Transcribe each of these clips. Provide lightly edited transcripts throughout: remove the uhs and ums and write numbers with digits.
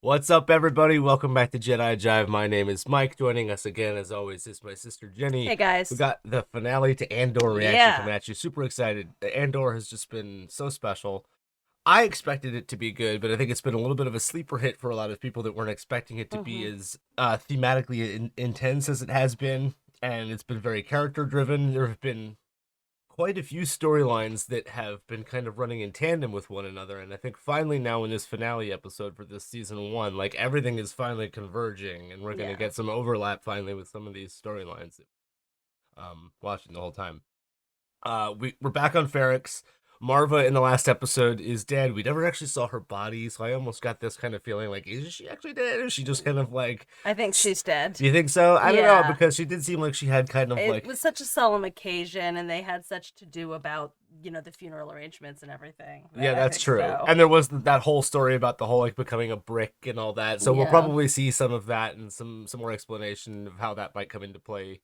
What's up, everybody? Welcome back to Jedi Jive. My name is Mike. Joining us again, as always, is my sister Jenny. Hey, guys. We got the finale to Andor reaction coming at you. Super excited. Andor has just been so special. I expected it to be good, but I think it's been a little bit of a sleeper hit for a lot of people that weren't expecting it to be as thematically intense as it has been. And it's been very character-driven. There have been quite a few storylines that have been kind of running in tandem with one another, and I think finally now in this finale episode for this season 1, like everything is finally converging, and we're gonna get some overlap finally with some of these storylines. Watching the whole time. We're back on Ferrix. Marva in the last episode is dead. We never actually saw her body, so I almost got this kind of feeling like, is she actually dead? Or is she just kind of like... I think she's dead. Do you think so? I don't know, because she did seem like she had kind of It was such a solemn occasion, and they had such to do about, the funeral arrangements and everything. Yeah, that's true. So. And there was that whole story about the whole, like, becoming a brick and all that. So we'll probably see some of that and some more explanation of how that might come into play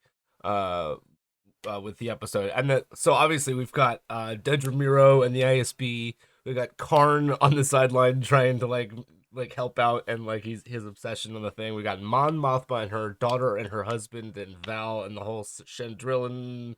with the episode. And so obviously we've got Dedra Ramiro and the ISB. We've got Karn on the sideline trying to like help out and like his obsession on the thing. We got Mon Mothma and her daughter and her husband and Val and the whole Chandrillan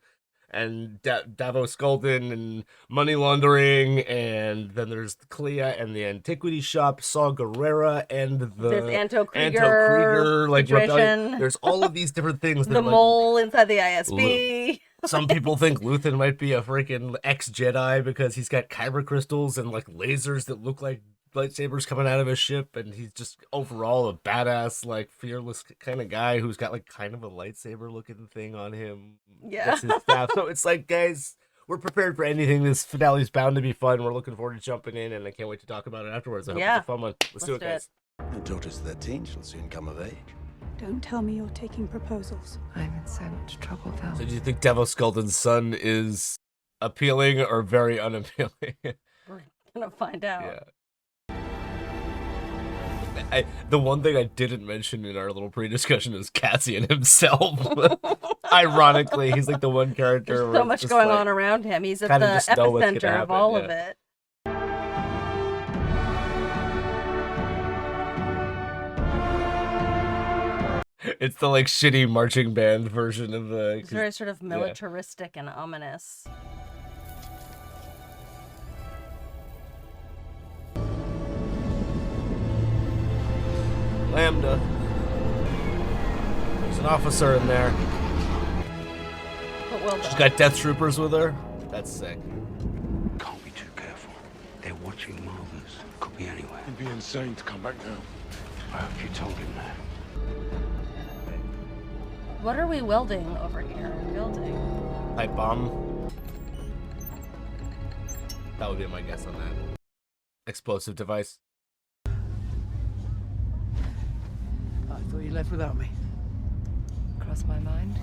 and Davos Golden and money laundering, and then there's Clea and the antiquity shop, Saw Gerrera and there's Anto Krieger, like rebellion. There's all of these different things. The mole inside the ISB. Some people think Luthen might be a freaking ex-Jedi because he's got kyber crystals and like lasers that look like lightsabers coming out of his ship, and he's just overall a badass, like fearless kind of guy who's got like kind of a lightsaber looking thing on him. Yeah. That's his staff. So it's like, guys, we're prepared for anything. This finale's bound to be fun. We're looking forward to jumping in, and I can't wait to talk about it afterwards. I hope it's a fun one. Let's do it, guys. Her daughter's 13. She'll soon come of age. Don't tell me you're taking proposals. I'm in so much trouble, Val. So do you think Davos Golden's son is appealing or very unappealing? We're gonna find out. Yeah. The one thing I didn't mention in our little pre-discussion is Cassian himself. Ironically, he's like the one character. There's so much going on around him. He's at the epicenter of all of it. It's the like shitty marching band version of the. It's very sort of militaristic and ominous. Lambda. There's an officer in there. But well done. She's got death troopers with her. That's sick. Can't be too careful. They're watching Marvus. Could be anywhere. He'd be insane to come back now. I hope you told him that. What are we welding over here? Building. Pipe bomb. That would be my guess on that. Explosive device. I thought you left without me. Cross my mind.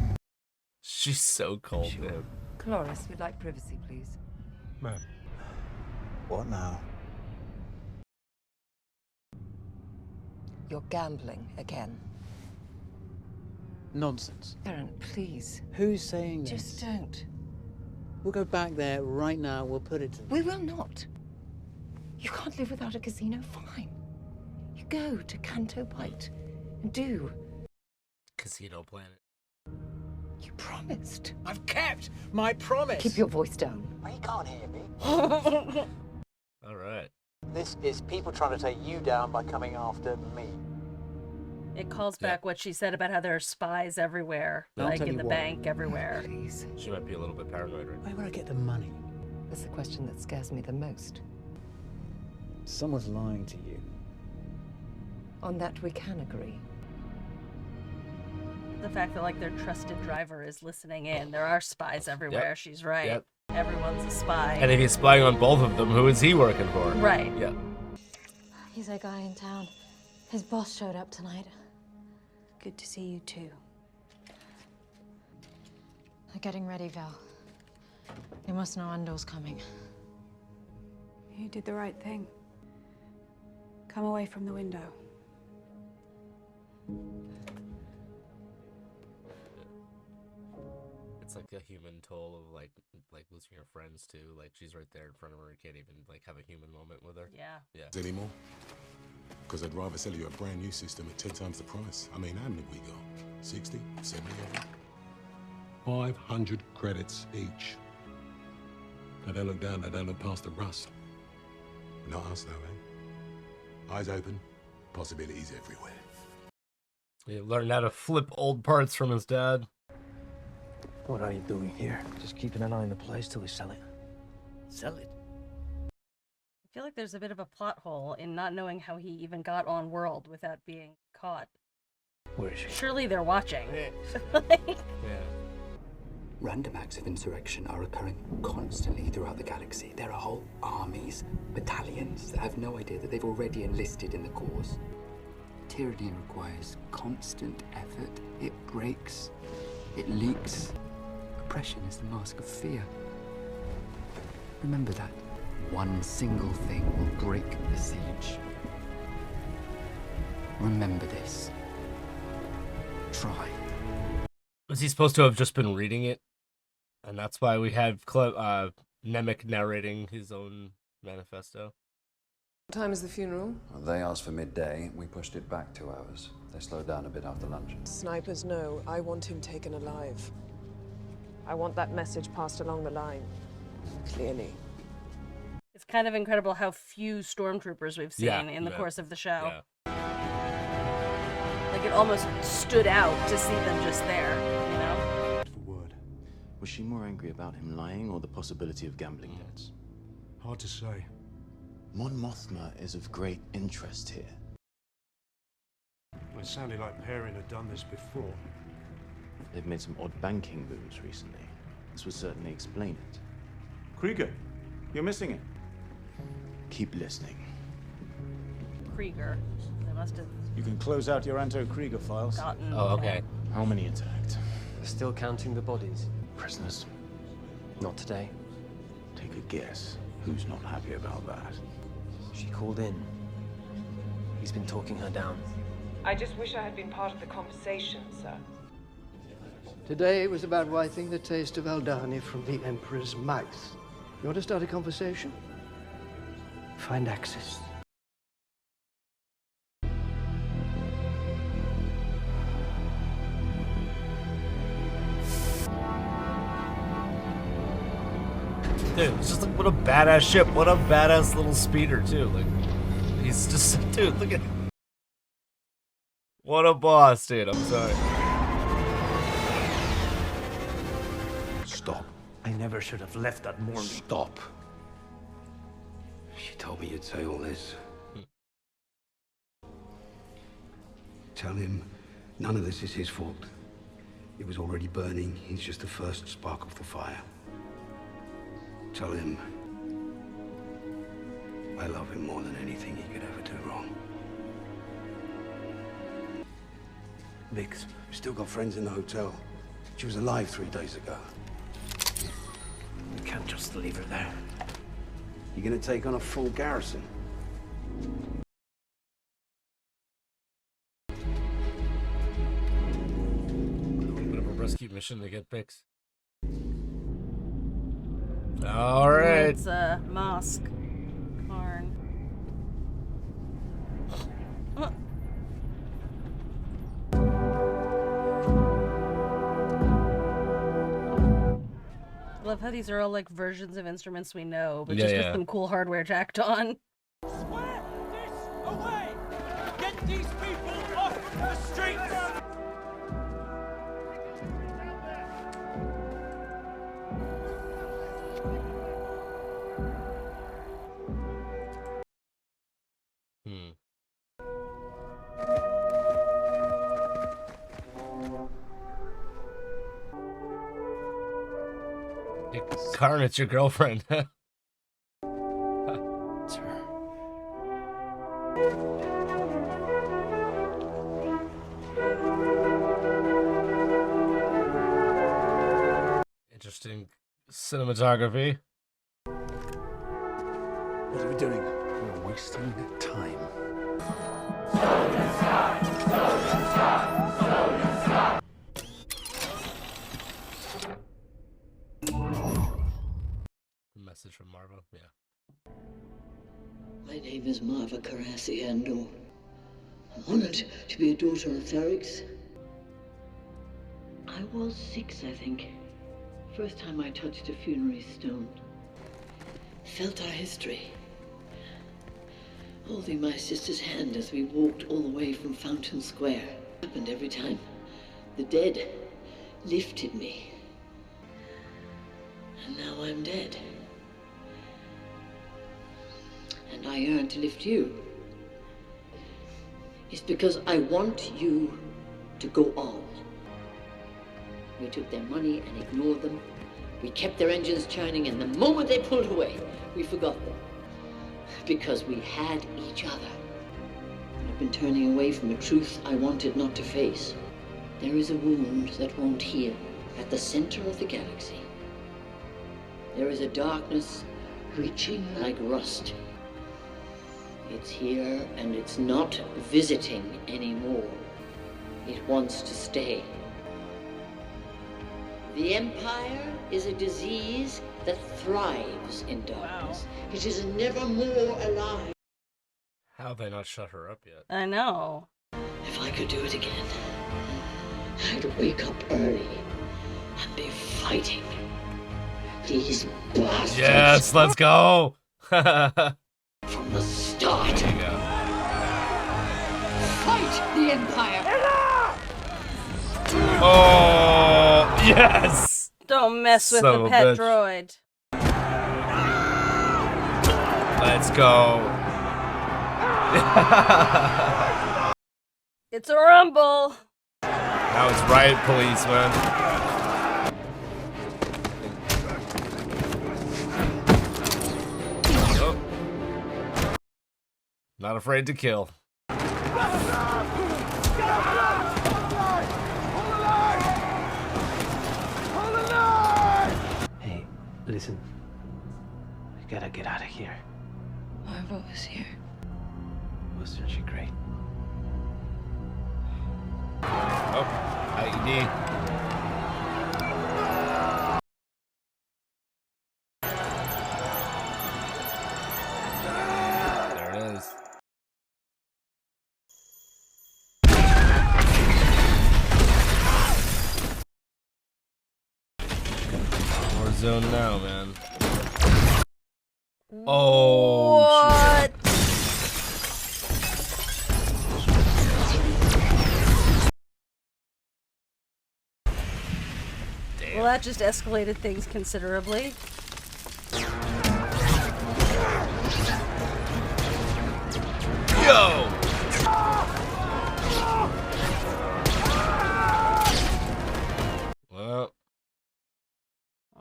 She's so cold, Sure. man. Cloris, we'd like privacy, please. Ma'am. What now? You're gambling again. Nonsense. Aaron, please. Who's saying this? Just don't. We'll go back there right now. We'll put it to them. We will not. You can't live without a casino. Fine. You go to Canto Bight and do. Casino Planet. You promised. I've kept my promise. Keep your voice down. Well, you can't hear me. All right. This is people trying to take you down by coming after me. It calls back what she said about how there are spies everywhere, like in the bank, everywhere. Please. She might be a little bit paranoid right now. Where would I get the money? That's the question that scares me the most. Someone's lying to you. On that we can agree. The fact that like their trusted driver is listening in. There are spies everywhere. She's right. Yep. Everyone's a spy. And if he's spying on both of them, who is he working for? Right. Yeah. He's a guy in town. His boss showed up tonight. Good to see you too. They're getting ready, Val. You must know Andor's coming. You did the right thing. Come away from the window. It's like a human toll of like losing her friends too. Like she's right there in front of her and can't even like have a human moment with her. Yeah. Yeah. Anymore? Because I'd rather sell you a brand new system at 10 times the price. I mean, how many we got? 60? 70 of them? 500 credits each. Now don't look down, don't look past the rust. Not us though, eh? Eyes open, possibilities everywhere. He learned how to flip old parts from his dad. What are you doing here? Just keeping an eye on the place till we sell it. Sell it? I feel like there's a bit of a plot hole in not knowing how he even got on world without being caught. Where is she? Surely they're watching. Yeah. Random acts of insurrection are occurring constantly throughout the galaxy. There are whole armies, battalions that have no idea that they've already enlisted in the cause. Tyranny requires constant effort. It breaks. It leaks. Oppression is the mask of fear. Remember that. One single thing will break the siege. Remember this. Try. Was he supposed to have just been reading it? And that's why we have Nemec narrating his own manifesto. What time is the funeral? Well, they asked for midday. We pushed it back 2 hours. They slowed down a bit after lunch. Snipers know. I want him taken alive. I want that message passed along the line. Clearly. It's kind of incredible how few stormtroopers we've seen in the course of the show. Like it almost stood out to see them just there, you know? For word. Was she more angry about him lying or the possibility of gambling debts? Hard to say. Mon Mothma is of great interest here. It sounded like Perrin had done this before. They've made some odd banking moves recently. This would certainly explain it. Krieger, you're missing it. Keep listening. Krieger. They must have You can close out your Anto-Krieger files. gotten... Oh, okay. How many attacked? They're still counting the bodies. Prisoners? Not today. Take a guess. Who's not happy about that? She called in. He's been talking her down. I just wish I had been part of the conversation, sir. Today was about wiping the taste of Aldani from the Emperor's mouth. You want to start a conversation? Find access. Dude, it's just like, what a badass ship. What a badass little speeder, too. Like, he's just, dude, look at him. What a boss, dude. I'm sorry. Stop. I never should have left that morning. Stop. She told me you'd say all this. Tell him none of this is his fault. It was already burning. He's just the first spark of the fire. Tell him I love him more than anything he could ever do wrong. Vix, we've still got friends in the hotel. She was alive 3 days ago. You can't just leave her there. You're gonna take on a full garrison. A little bit of a rescue mission to get Vix. All right. It's a mosque. Karn. I love how these are all like versions of instruments we know, but just with some cool hardware jacked on. Swear this away! Get these people off the streets! Karn, it's your girlfriend. It's her. Interesting cinematography. What are we doing? We're wasting time. message from Marva. Yeah. My name is Marva Carassi Andor. I'm honored to be a daughter of Ferrix. I was 6, I think. First time I touched a funerary stone. Felt our history. Holding my sister's hand as we walked all the way from Fountain Square. Happened every time. The dead lifted me. And now I'm dead. And I yearn to lift you. It's because I want you to go on. We took their money and ignored them. We kept their engines churning, and the moment they pulled away, we forgot them. Because we had each other. I've been turning away from a truth I wanted not to face. There is a wound that won't heal at the center of the galaxy. There is a darkness reaching like rust. It's here, and it's not visiting anymore. It wants to stay. The Empire is a disease that thrives in darkness. Wow. It is never more alive. How have they not shut her up yet? I know. If I could do it again, I'd wake up early and be fighting these bastards. Yes, let's go. From the start. There you go. Fight the Empire. Oh, yes. Don't mess with Son the of a pet bitch. droid. Let's go. It's a rumble. Now it's riot police, man. Oh. Not afraid to kill. Hey, listen. We gotta get out of here. Marva was here. Wasn't she great? Oh, IED. There it is. Warzone now, man. Oh, what? Shit. Well, that just escalated things considerably. Yo! Well,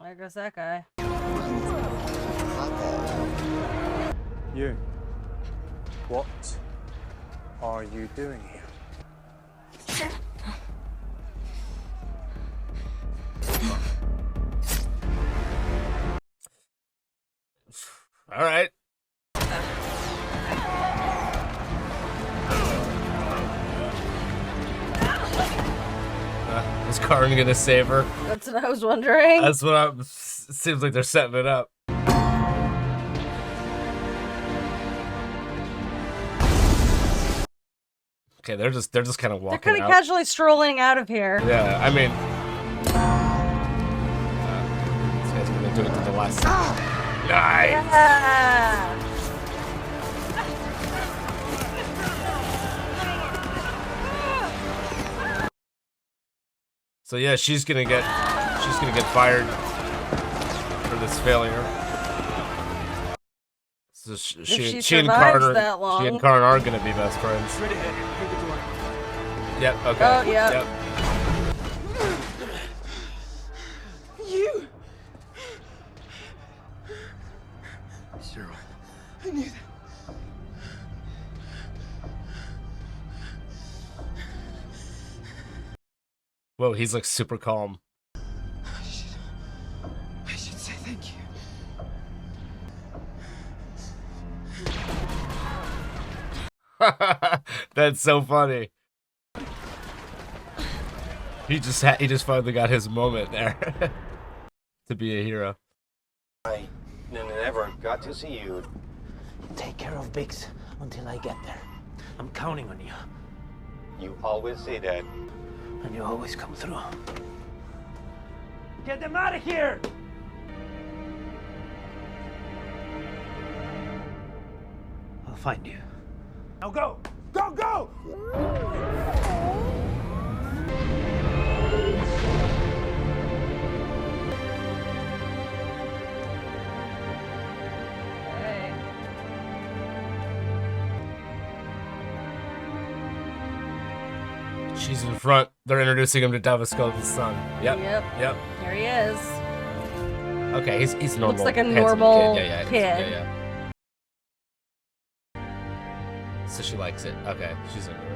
There goes that guy. You. What are you doing here? all right. Is Karn gonna save her? That's what I was wondering. That's what I'm. It seems like they're setting it up. Okay, they're just kind of walking. They're kind out. of casually strolling out of here. Yeah, I mean, this guy's gonna do it to the last. Nice. Yeah. So yeah, she's gonna get fired for this failure. So she and Karn are gonna be best friends. Yep. Okay. Oh, yeah. Yep. You! Cyril. I knew that. Whoa, he's like super calm. I should say thank you. That's so funny. He just finally got his moment there to be a hero. I Never got to see you. Take care of Biggs until I get there. I'm counting on you. You always say that. And you always come through. Get them out of here! I'll find you. Now go! Go, go! She's in front. They're introducing him to Davos Scully's son. Yep. Yep. Here he is. Okay, he's normal. Looks like a handsome normal kid. Yeah, kid. Yeah. So she likes it. Okay, she's into it.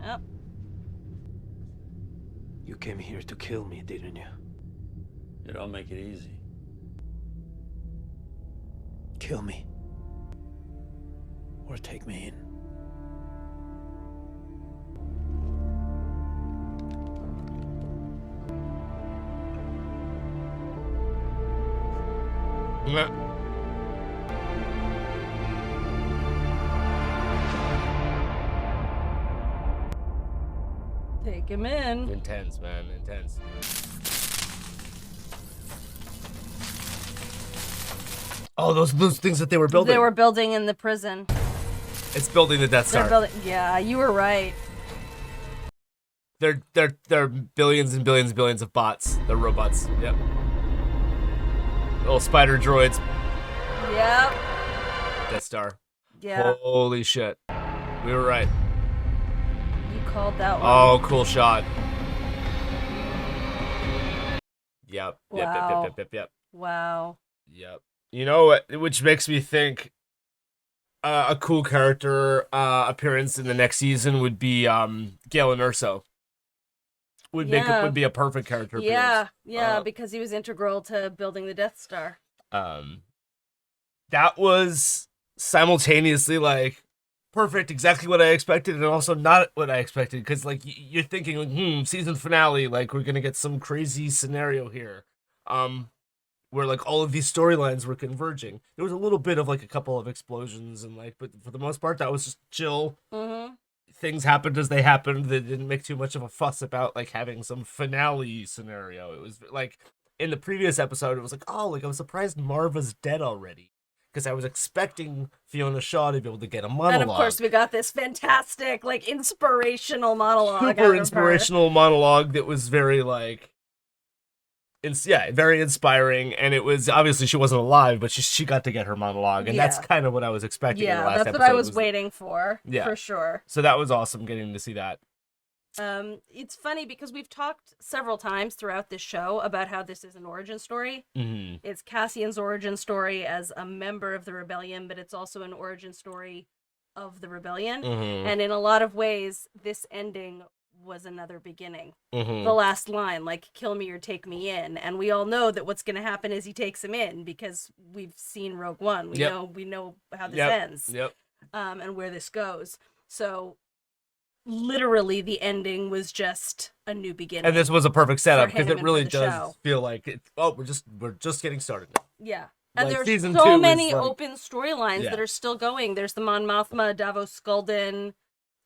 Yep. You came here to kill me, didn't you? You don't make it easy. Kill me. Or take me in. Take him in. Intense, man. Intense. Oh, those things that they were building. They were building in the prison. It's building the Death Star. They're building. Yeah, you were right. They're billions and billions and billions of bots. They're robots. Yep. Little spider droids. Yep. Death Star. Yeah. Holy shit. We were right. You called that one. Oh, cool shot. Yep. Wow. Yep. Wow. Yep. You know what? Which makes me think a cool character appearance in the next season would be Galen Erso. Would be a perfect character appearance. Yeah, because he was integral to building the Death Star. That was simultaneously like perfect, exactly what I expected, and also not what I expected. Because like you're thinking, like, season finale, like we're gonna get some crazy scenario here, where like all of these storylines were converging. There was a little bit of like a couple of explosions and like, but for the most part, that was just chill. Mm-hmm. Things happened as they happened. They didn't make too much of a fuss about like having some finale scenario. It was like in the previous episode, it was like, oh, like I was surprised Marva's dead already. Because I was expecting Fiona Shaw to be able to get a monologue. And of course, we got this fantastic, like, inspirational monologue. Super inspirational monologue that was very, like, very inspiring. And it was, obviously, she wasn't alive, but she got to get her monologue. And that's kind of what I was expecting in the last episode. Yeah, that's what I was waiting for, for sure. So that was awesome getting to see that. It's funny because we've talked several times throughout this show about how this is an origin story. Mm-hmm. It's Cassian's origin story as a member of the rebellion, but it's also an origin story of the rebellion. Mm-hmm. And in a lot of ways, this ending was another beginning. Mm-hmm. The last line, like, kill me or take me in. And we all know that what's going to happen is he takes him in because we've seen Rogue One. We know how this ends. Yep. And where this goes. So literally the ending was just a new beginning. And this was a perfect setup because it really does show. feel like we're just getting started now. Yeah. And Like, there's season so 2 many is, like- open storylines that are still going. There's the Mon Mothma, Davos Skulden,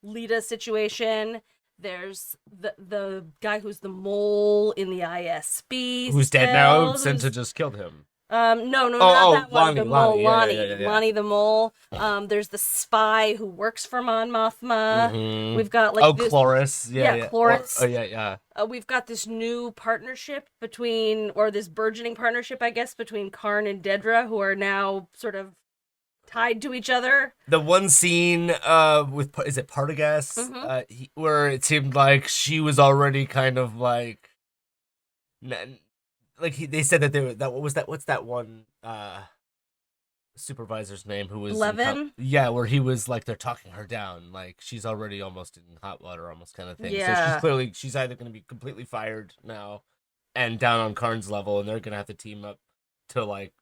Lita situation. There's the guy who's the mole in the ISB. Who's dead now? Sensa just killed him. No, not that one. Lonnie, The mole, Lonnie. yeah. Lonnie the mole. There's the spy who works for Mon Mothma. Mhm. We've got like Cloris. Yeah. Cloris. Yeah. We've got this new partnership this burgeoning partnership, I guess, between Karn and Dedra, who are now sort of tied to each other. The one scene with is it Partagast, Mm-hmm. where it seemed like she was already kind of like, they said that what's that one supervisor's name who was Levin? where he was like they're talking her down, like she's already almost in hot water, almost kind of thing. Yeah. So she's either going to be completely fired now and down on Karn's level, and they're going to have to team up to like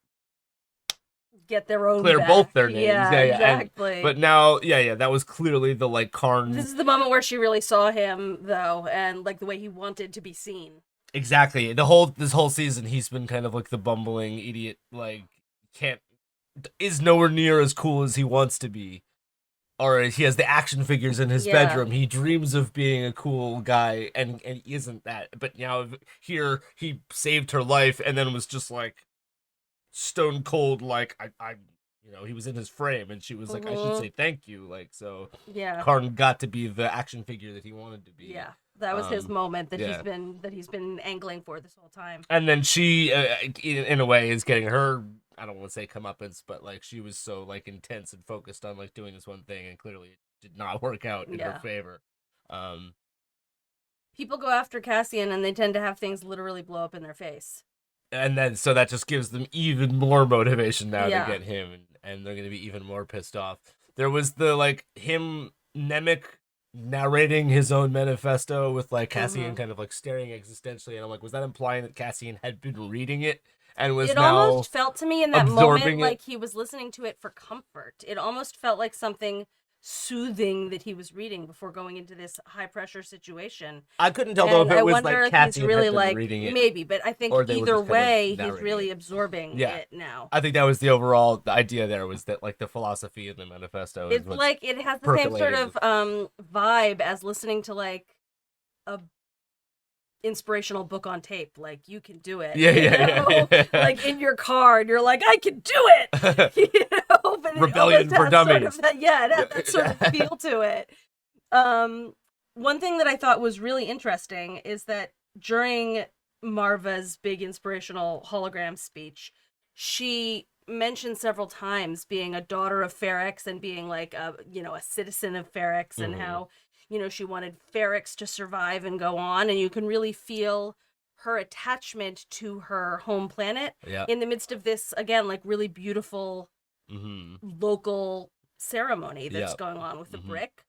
get their own clear back. both their names. Yeah, exactly. But now, that was clearly the like Karn. This is the moment where she really saw him, though, and like the way he wanted to be seen. Exactly. This whole season, he's been kind of like the bumbling idiot, like is nowhere near as cool as he wants to be, or he has the action figures in his bedroom. He dreams of being a cool guy, and he isn't that. But now here, he saved her life, and then was just like stone cold, like I he was in his frame, and she was like, I should say thank you, like so. Yeah. Karn got to be the action figure that he wanted to be. Yeah. That was his moment that he's been angling for this whole time. And then she, in a way, is getting her. I don't want to say comeuppance, but like she was so like intense and focused on like doing this one thing, and clearly it did not work out in her favor. People go after Cassian, and they tend to have things literally blow up in their face. And then so that just gives them even more motivation now to get him, and they're gonna be even more pissed off. There was the like him Nemec narrating his own manifesto with like Cassian kind of like staring existentially, and I'm like, was that implying that Cassian had been reading it and was now almost felt to me in that moment like he was listening to it for comfort. It almost felt like something soothing that he was reading before going into this high pressure situation. I couldn't tell though if it was like Cassian really had been like reading it, maybe, but I think either way he's really absorbing it now. I think that was the overall idea there, was that like the philosophy in the manifesto. It's like it has the same sort of vibe as listening to like a inspirational book on tape. Like you can do it. Yeah. Like in your car, and you're like, I can do it. But Rebellion for Dummies. It has that sort of feel to it. One thing that I thought was really interesting is that during Marva's big inspirational hologram speech, she mentioned several times being a daughter of Ferrix and being like a citizen of Ferrix, and how she wanted Ferrix to survive and go on, and you can really feel her attachment to her home planet in the midst of this, again, like really beautiful local ceremony that's going on with the brick.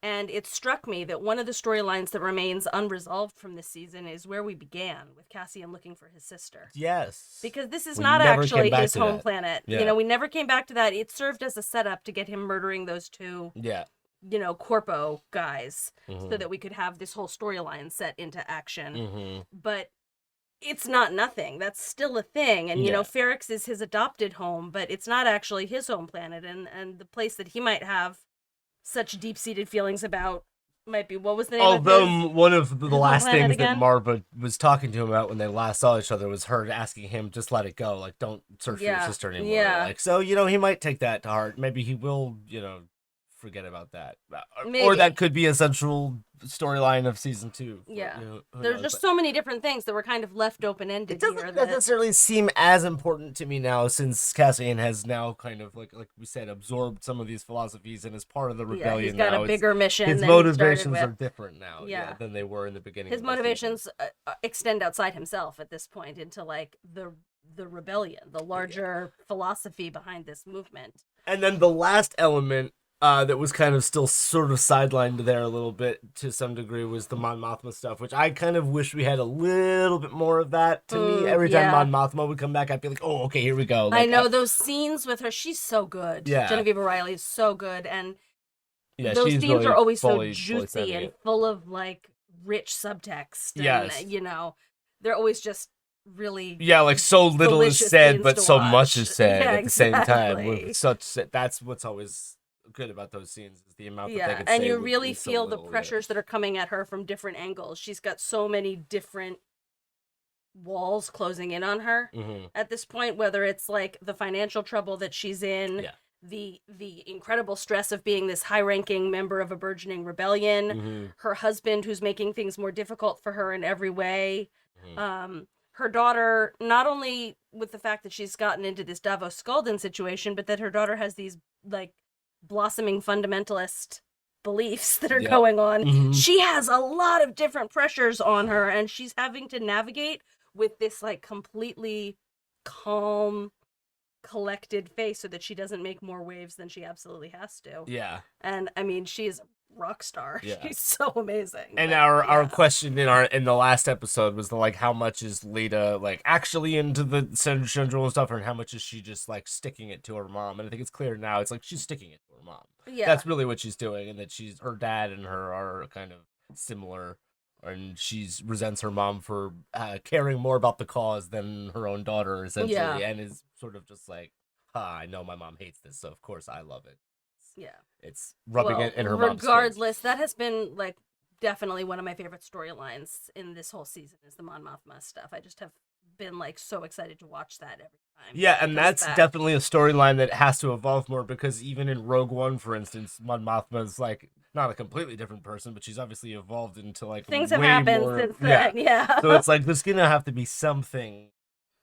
And it struck me that one of the storylines that remains unresolved from this season is where we began, with Cassian looking for his sister. Yes. Because this is not actually his home planet. Yeah. We never came back to that. It served as a setup to get him murdering those two Corpo guys, so that we could have this whole storyline set into action. But it's not nothing. That's still a thing. And, Ferrix is his adopted home, but it's not actually his home planet. And the place that he might have such deep-seated feelings about might be, what was the name of his, one of the last things again? that Marva was talking to him about when they last saw each other was her asking him, just let it go. Like, don't search for your sister anymore. Yeah. Like, so, he might take that to heart. Maybe he will, forget about that. Maybe. Or that could be a central storyline of season 2. Yeah. There's just so many different things that were kind of left open-ended here. It doesn't necessarily seem as important to me now, since Cassian has now kind of, like we said, absorbed some of these philosophies and is part of the rebellion. He's got now. a bigger mission. His than motivations he are different now than they were in the beginning. His motivations extend outside himself at this point into like the rebellion, the larger philosophy behind this movement. And then the last element that was kind of still sort of sidelined there a little bit to some degree was the Mon Mothma stuff, which I kind of wish we had a little bit more of that. To me, every time Mon Mothma would come back, I'd be like, oh, okay, here we go. Like, I know those scenes with her, she's so good. Yeah. Genevieve O'Reilly is so good, and yeah, those scenes really are always fully so juicy and full of like rich subtext. And, Yes. They're always just really like so little is said, but so much is said at the same time. Exactly. With that's what's always good about those scenes, is the amount that they can and say you with really so feel the little, pressures that are coming at her from different angles. She's got so many different walls closing in on her at this point, whether it's like the financial trouble that she's in, the incredible stress of being this high-ranking member of a burgeoning rebellion, her husband who's making things more difficult for her in every way, her daughter, not only with the fact that she's gotten into this Davos Skulden situation, but that her daughter has these like blossoming fundamentalist beliefs that are going on. She has a lot of different pressures on her, and she's having to navigate with this like completely calm, collected face so that she doesn't make more waves than she absolutely has to. Yeah. And I mean, she's rock star. Yeah. She's so amazing. And But, our question in the last episode was like, how much is Lita like actually into the syndrome and stuff, and how much is she just like sticking it to her mom? And I think it's clear now. It's like she's sticking it to her mom. Yeah. That's really what she's doing, and that her dad and her are kind of similar, and she's resents her mom for caring more about the cause than her own daughter, essentially, Yeah. and is sort of just like, I know my mom hates this, so of course I love it. Yeah. It's rubbing it in her mom's face. Regardless, that has been like definitely one of my favorite storylines in this whole season is the Mon Mothma stuff. I just have been like so excited to watch that every time. Yeah, and that's definitely a storyline that has to evolve more, because even in Rogue One, for instance, Mon Mothma's like not a completely different person, but she's obviously evolved into like Things have way happened more... since then. Yeah. So it's like there's gonna have to be something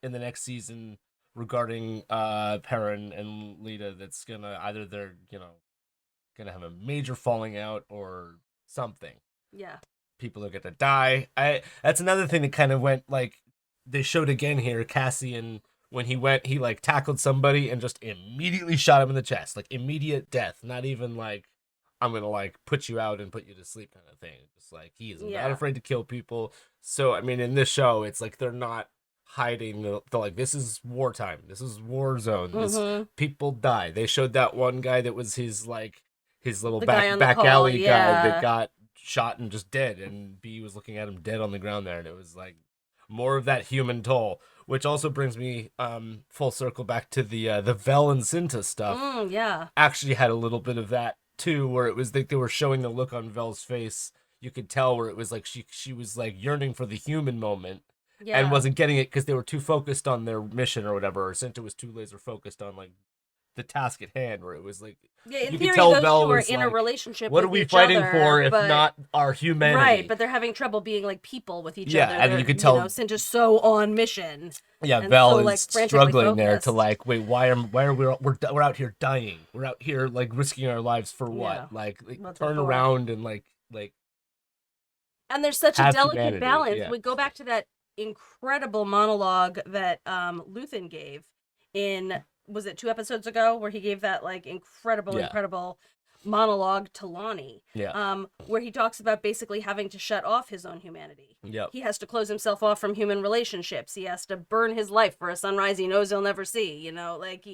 in the next season regarding Perrin and Lita that's gonna either they're gonna have a major falling out or something. Yeah. People are gonna die. That's another thing that kind of went like they showed again here. Cassian, when he like tackled somebody and just immediately shot him in the chest, like immediate death. Not even like I'm gonna like put you out and put you to sleep kind of thing. Just like he is not afraid to kill people. So I mean, in this show, it's like they're not hiding. They're like, this is wartime. This is war zone. Mm-hmm. People die. They showed that one guy that was his little The guy on the back call, alley yeah. guy that got shot and just dead, and B was looking at him dead on the ground there, and it was like more of that human toll, which also brings me full circle back to the Vel and Cinta stuff. Yeah. Actually had a little bit of that too, where it was like they were showing the look on Vel's face. You could tell where it was like she was like yearning for the human moment. Yeah. And wasn't getting it because they were too focused on their mission or whatever, or Cinta was too laser focused on like the task at hand, where it was like, yeah, in you theory, could tell those Vel two are was in like, a relationship. what with are we each fighting other, for if but- not our humanity? Right, but they're having trouble being like people with each Yeah, other. and They're, you could tell- Cinta's so on mission. Yeah, and Vel so, is like, frantically struggling there to focused. like, wait, why are we're out here dying? We're out here like risking our lives for what? Yeah. Like What's turn it for? around and like And there's such a have delicate humanity, balance. yeah. We go back to that incredible monologue that Luthen gave in, was it 2 episodes ago, where he gave that like incredible monologue to Lonnie. Yeah. Where he talks about basically having to shut off his own humanity. Yep. He has to close himself off from human relationships. He has to burn his life for a sunrise he knows he'll never see. Like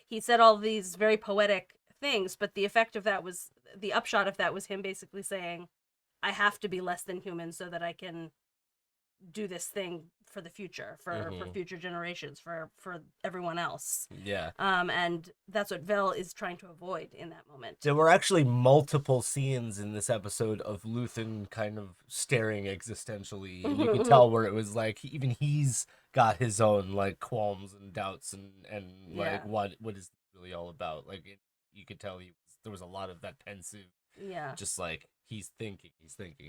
he said all these very poetic things, but the effect of that was, the upshot of that was him basically saying, I have to be less than human so that I can do this thing for the future, for future generations, for everyone else. Yeah. And that's what Vel is trying to avoid in that moment. There were actually multiple scenes in this episode of Luthen kind of staring existentially, and you could tell where it was like even he's got his own like qualms and doubts and like Yeah. what is this really all about? Like you could tell there was a lot of that pensive, just like he's thinking.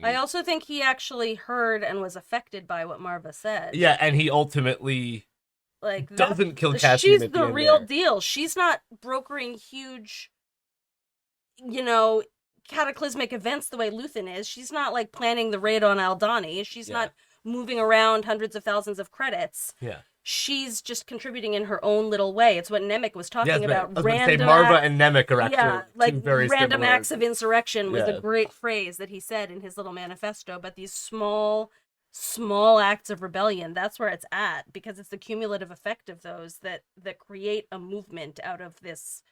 I also think he actually heard and was affected by what Marva said. Yeah, and he ultimately like doesn't kill Cassian. She's at the the end real there. deal. She's not brokering huge, cataclysmic events the way Luthen is. She's not like planning the raid on Aldhani. She's not moving around hundreds of thousands of credits. Yeah. She's just contributing in her own little way. It's what Nemec was talking about. I was going to say Marva and Nemec are actually like two very random similar. acts of insurrection was Yeah. a great phrase that he said in his little manifesto. But these small acts of rebellion, that's where it's at, because it's the cumulative effect of those that create a movement out of this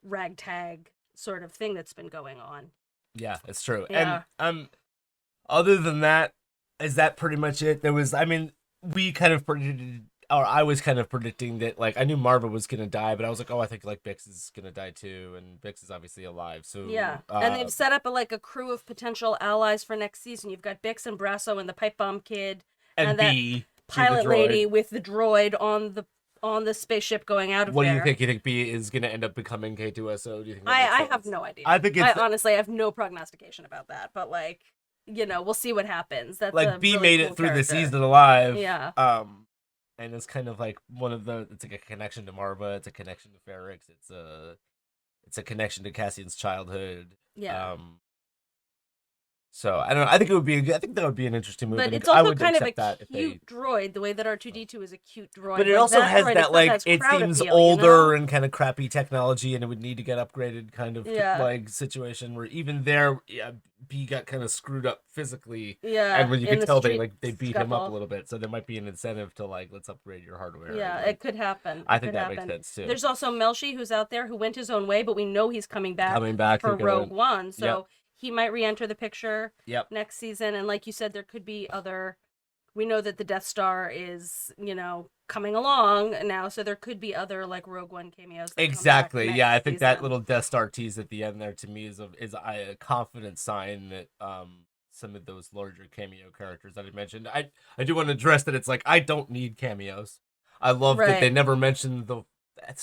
ragtag sort of thing that's been going on. Yeah, it's true. Yeah. And other than that, is that pretty much it? There was, we kind of predicted, or I was kind of predicting that, like, I knew Marva was gonna die, but I was like, oh, I think like Bix is gonna die too, and Bix is obviously alive. So Yeah, and they've set up a crew of potential allies for next season. You've got Bix and Brasso and the pipe bomb kid, and that B, pilot the droid. lady with the droid on the spaceship going out of What there. do you think? You think B is gonna end up becoming K2SO? Do you think? I have no idea. I think it's honestly, I have no prognostication about that, but like, we'll see what happens. That's like a B really made cool it through character. the season alive. Yeah. And it's kind of like it's like a connection to Marva. It's a connection to Ferrix. It's a connection to Cassian's childhood. Yeah. So I don't know. I think it would be. I think that would be an interesting movie. But it's I also would kind of a accept that if cute droid, the way that R2D2 is a cute droid. But it Like, also that has droid that itself like has it crowd seems appeal, older and kind of crappy technology, and it would need to get upgraded kind of Yeah. like situation where even there, B got kind of screwed up physically. Yeah, and when you in could the tell street they beat him up a scuffle. little bit, so there might be an incentive to like let's upgrade your hardware. Yeah, like, it could happen. I It think could that happen. makes sense too. There's also Melshi, who's out there, who went his own way, but we know he's coming back for and gonna- Rogue One, so Yep. he might re-enter the picture Yep. next season. And like you said, there could be other. We know that the Death Star is, coming along now, so there could be other like Rogue One cameos. that come back Exactly. next Yeah, I think that season. little Death Star tease at the end there to me is a confident sign that some of those larger cameo characters that I mentioned. I do want to address that it's like I don't need cameos. I love that they Right. never mentioned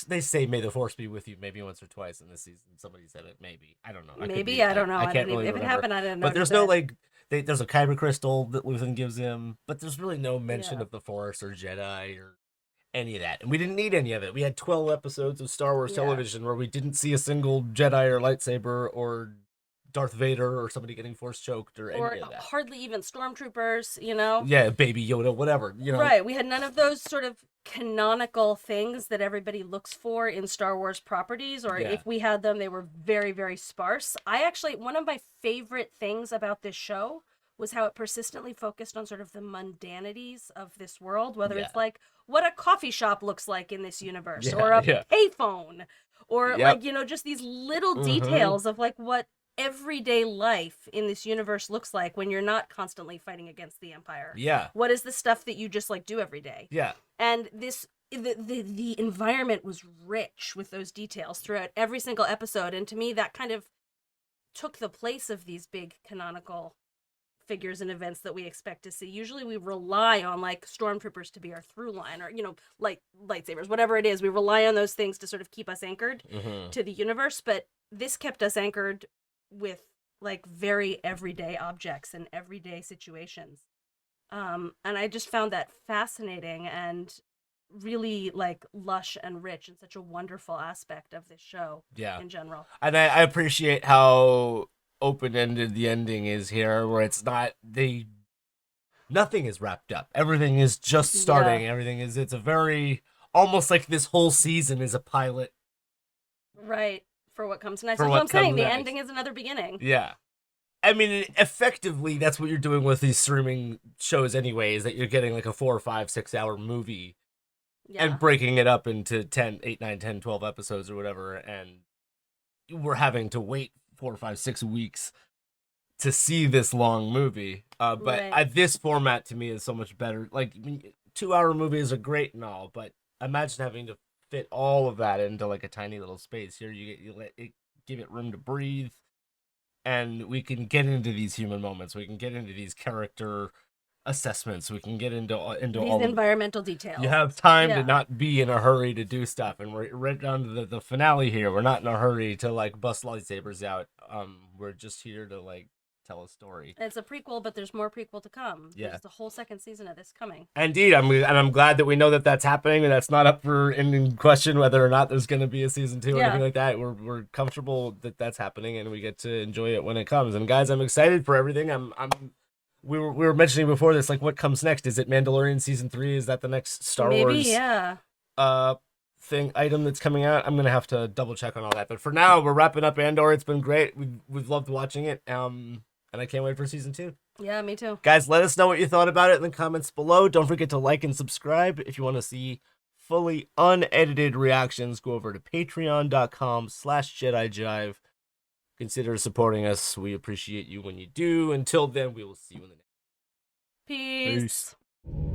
they say "May the Force be with you" maybe once or twice in this season. Somebody said it. Maybe I don't know. I could Maybe be- I don't know. I can't didn't really if it remember. happened, I didn't. But there's notice no it. like there's a kyber crystal that Luthen gives him, but there's really no mention Yeah. of the Force or Jedi or any of that. And we didn't need any of it. We had 12 episodes of Star Wars Yeah. television where we didn't see a single Jedi or lightsaber or Darth Vader or somebody getting force choked or any Or of that. hardly even stormtroopers. Yeah, Baby Yoda, whatever. Right. We had none of those sort of canonical things that everybody looks for in Star Wars properties, or Yeah. if we had them, they were very, very sparse. One of my favorite things about this show was how it persistently focused on sort of the mundanities of this world, whether it's Yeah. like what a coffee shop looks like in this universe, Yeah, or a yeah. payphone, or Yep. just these little Mhm. details of like what everyday life in this universe looks like when you're not constantly fighting against the Empire. Yeah. What is the stuff that you just like do every day? Yeah. And the environment was rich with those details throughout every single episode, and to me that kind of took the place of these big canonical figures and events that we expect to see. Usually we rely on like stormtroopers to be our through line, or lightsabers, whatever it is. We rely on those things to sort of keep us anchored Mhm. to the universe, but this kept us anchored with like very everyday objects and everyday situations. And I just found that fascinating and really like lush and rich and such a wonderful aspect of this show Yeah. in general. And I appreciate how open-ended the ending is here, where it's not nothing is wrapped up. Everything is just starting. Yeah. It's a very almost like this whole season is a pilot. Right. For what comes next. For That's what what I'm saying. comes The next. ending is another beginning. Yeah. I mean, effectively, that's what you're doing with these streaming shows anyway, is that you're getting like a 4 or 5, 6 hour movie and breaking it up into 8, 9, 10, 12 episodes or whatever. And we're having to wait 4, 5, 6 weeks to see this long movie. But Right. this format to me is so much better. Like 2-hour movies are great and all, but imagine having to fit all of that into like a tiny little space. Here you let it give it room to breathe, and we can get into these human moments. We can get into these character assessments. We can get into These all of environmental details. you have time Yeah. to not be in a hurry to do stuff, and we're right down to the finale here. We're not in a hurry to like bust lightsabers out. We're just here to like tell a story. It's a prequel, but there's more prequel to come. Yeah. There's the whole second season of this coming. Indeed, I'm glad that we know that that's happening, and that's not up for in question whether or not there's going to be a season 2 or Yeah. anything like that. We're comfortable that that's happening, and we get to enjoy it when it comes. And guys, I'm excited for everything. We were mentioning before this, like, what comes next? Is it Mandalorian season 3? Is that the next Star Maybe, Wars? yeah. Item that's coming out? I'm gonna have to double check on all that. But for now, we're wrapping up Andor. It's been great. We've loved watching it. And I can't wait for season 2. Yeah, me too. Guys, let us know what you thought about it in the comments below. Don't forget to like and subscribe. If you want to see fully unedited reactions, go over to patreon.com/JediJive. Consider supporting us. We appreciate you when you do. Until then, we will see you in the next. Peace. Peace.